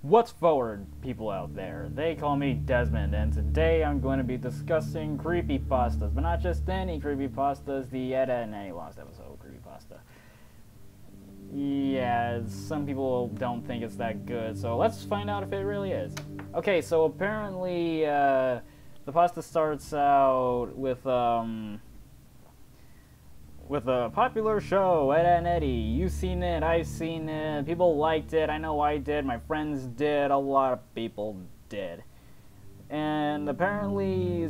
What's forward, people out there? They call me Desmond, and today I'm going to be discussing creepypastas, but not just any creepypastas, the Eddy and Eddy Lost episode creepypasta. Yeah, some people don't think it's that good, so let's find out if it really is. Okay, so apparently, the pasta starts out with a popular show, Eddy and Eddy. You've seen it, I've seen it, people liked it, I know I did, my friends did, a lot of people did. And apparently,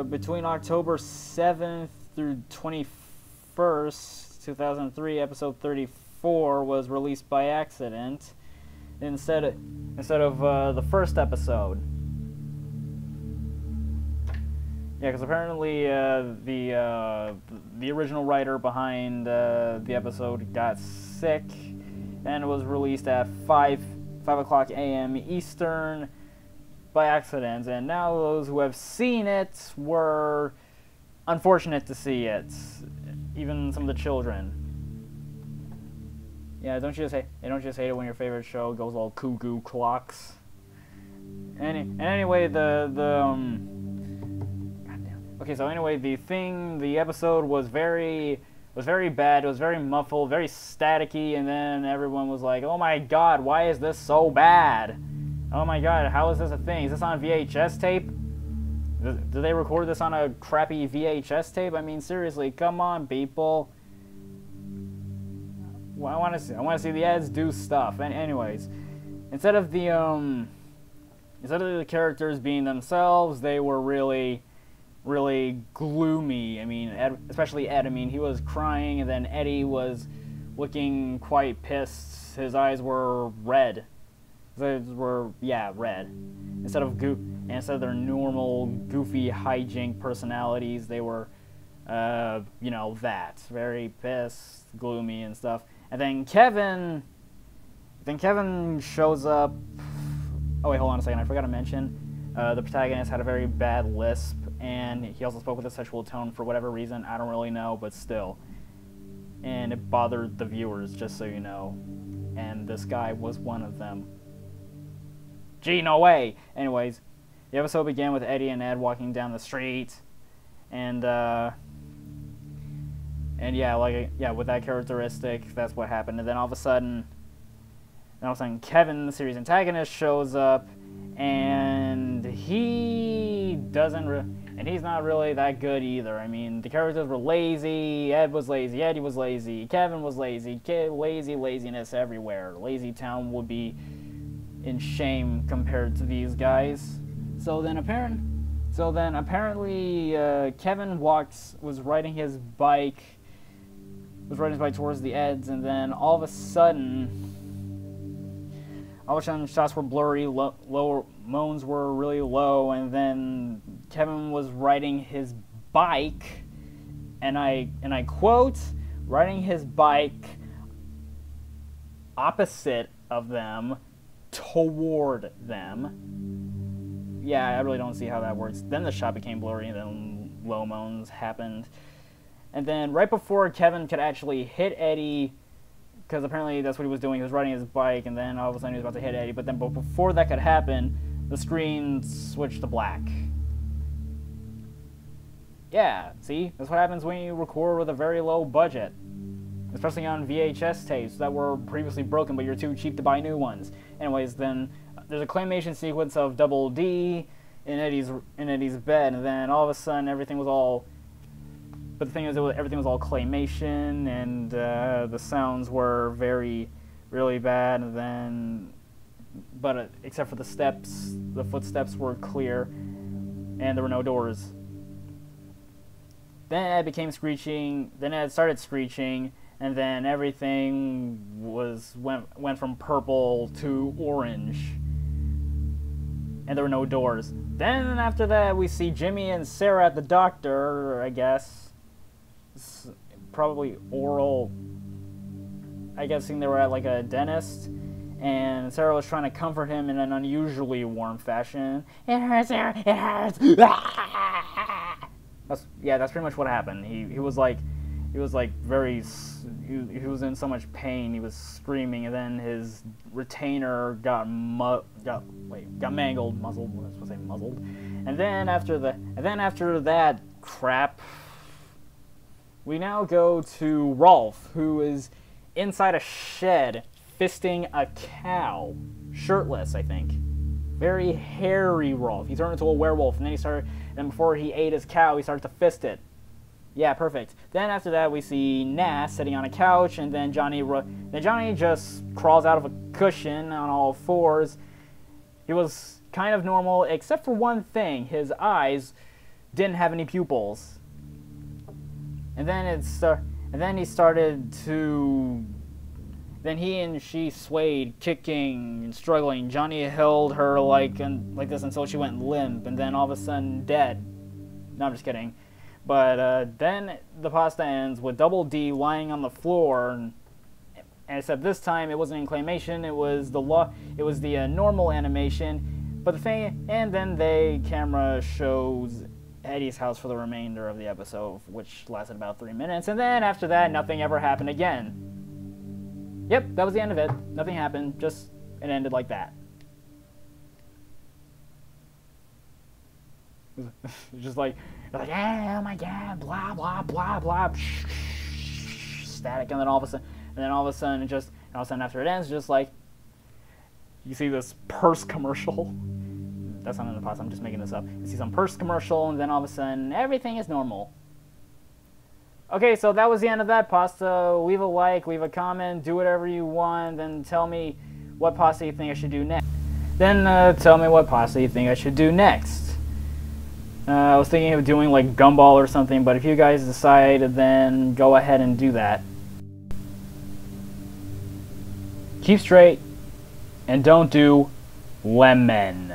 between October 7th through 21st, 2003, episode 34 was released by accident instead of the first episode. Yeah, because apparently the original writer behind the episode got sick, and it was released at 5 o'clock a.m. Eastern by accident. And now those who have seen it were unfortunate to see it, even some of the children. Yeah, don't you just hate it when your favorite show goes all cuckoo clocks? Anyway, okay, so anyway, the episode was very bad. It was very muffled, very staticky, and then everyone was like, "Oh my God, why is this so bad? Oh my God, how is this a thing? Is this on VHS tape? Did they record this on a crappy VHS tape? I mean, seriously, come on, people." Well, I want to see the ads do stuff. And anyways, instead of the characters being themselves, they were really gloomy. I mean, especially Ed. I mean, he was crying, and then Eddy was looking quite pissed. His eyes were red. His eyes were, yeah, red. Instead of their normal goofy hijink personalities, they were, very pissed, gloomy, and stuff. And then Kevin shows up. Oh wait, hold on a second. I forgot to mention, the protagonist had a very bad lisp. And he also spoke with a sexual tone for whatever reason. I don't really know, but still. And it bothered the viewers, just so you know. And this guy was one of them. Gee, no way! Anyways, the episode began with Eddy and Ed walking down the street. And yeah, with that characteristic, that's what happened. And then all of a sudden Kevin, the series antagonist, shows up. And he's not really that good either. I mean, the characters were lazy, Ed was lazy, Eddy was lazy, Kevin was lazy, laziness everywhere. Lazy Town would be in shame compared to these guys. So then apparently Kevin was riding his bike towards the Eds, and then all of a sudden shots were blurry, moans were really low, and then Kevin was riding his bike, and I quote, riding his bike opposite of them, toward them. Yeah, I really don't see how that works. Then the shot became blurry, and then low moans happened. And then right before Kevin could actually hit Eddy, because apparently that's what he was doing. He was riding his bike, and then all of a sudden he was about to hit Eddy. But before that could happen, the screen switched to black. Yeah, see? That's what happens when you record with a very low budget. Especially on VHS tapes that were previously broken, but you're too cheap to buy new ones. Anyways, then there's a claymation sequence of Double D in Eddy's bed, and then all of a sudden everything was all... But the thing is, everything was all claymation, and the sounds were really bad. And then, except for the steps, the footsteps were clear, and there were no doors. Then Ed became screeching. Then Ed started screeching, and then everything went from purple to orange, and there were no doors. Then after that, we see Jimmy and Sarah at the doctor, I guess. Probably oral. I guessing they were at like a dentist, and Sarah was trying to comfort him in an unusually warm fashion. It hurts, Sarah. It hurts. That's pretty much what happened. He was like, he was like he was in so much pain, he was screaming, and then his retainer got mangled, muzzled. I was supposed to say muzzled. And then after that crap, we now go to Rolf, who is inside a shed fisting a cow, shirtless, I think. Very hairy Rolf. He turned into a werewolf, and then before he ate his cow, he started to fist it. Yeah, perfect. Then after that, we see Nass sitting on a couch, and then Johnny just crawls out of a cushion on all fours. He was kind of normal, except for one thing: his eyes didn't have any pupils. And then Then he and she swayed, kicking and struggling. Johnny held her like this until she went limp, and then all of a sudden dead. No, I'm just kidding. But then the pasta ends with Double D lying on the floor, and except this time it wasn't in claymation. It was the normal animation. But and then the camera shows Eddy's house for the remainder of the episode, which lasted about 3 minutes. And then after that, nothing ever happened again. Yep, that was the end of it. Nothing happened. Just it ended like that. Just like, oh my god, blah blah blah blah, static, and then all of a sudden, after it ends, just like you see this purse commercial. That's not in the past. I'm just making this up. You see some purse commercial, and then all of a sudden, everything is normal. Okay, so that was the end of that pasta. Leave a like, leave a comment, do whatever you want, then tell me what pasta you think I should do next. I was thinking of doing like gumball or something, but if you guys decide, then go ahead and do that. Keep straight, and don't do lemon.